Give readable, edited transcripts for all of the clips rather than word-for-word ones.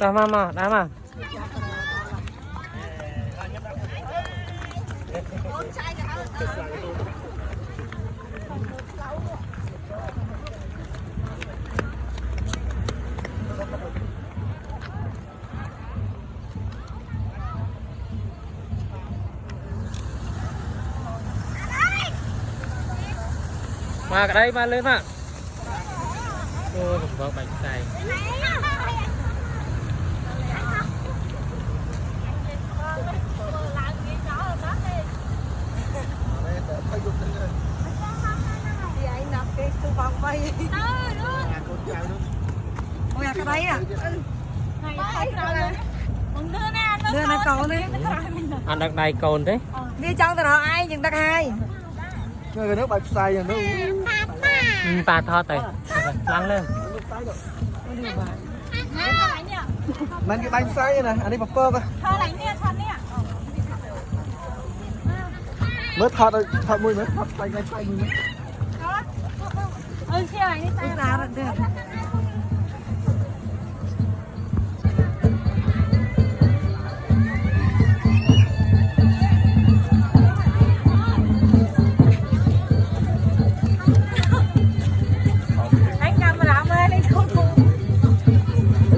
Mama, đá mà cái đây mà lên mà ôi vợ bánh xay cái đấy à? Đưa nó cồn đi. ăn đặc đầy cồn đấy. Đi trong tao nói ai dừng tao hai. Cái nước bạch xay rồi nước. Ta thọ tay. Lăn lên. Mình cái bánh xay này, anh đi bắp cơ coi. Mới thọt rồi, thọt mùi mới thọt bánh xay mùi mới. Xe này đi tay ra rồi được.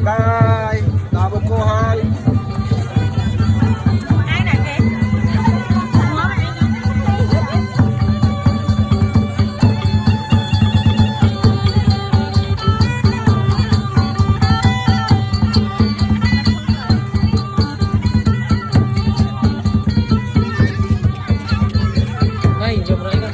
Bye, chào cô hai. Ai nè kìa. Ngay dùng đấy cơ.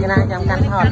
Cái này trong canh thọt.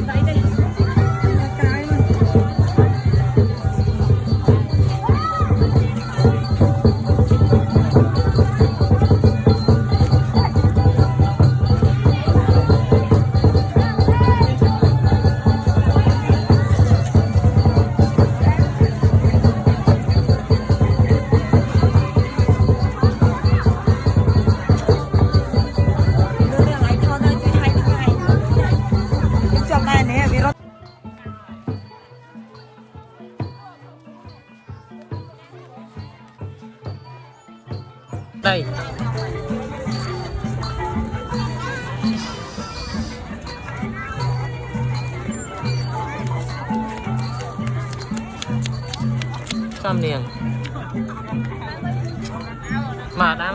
Đây. Xăm niềng. Mà đá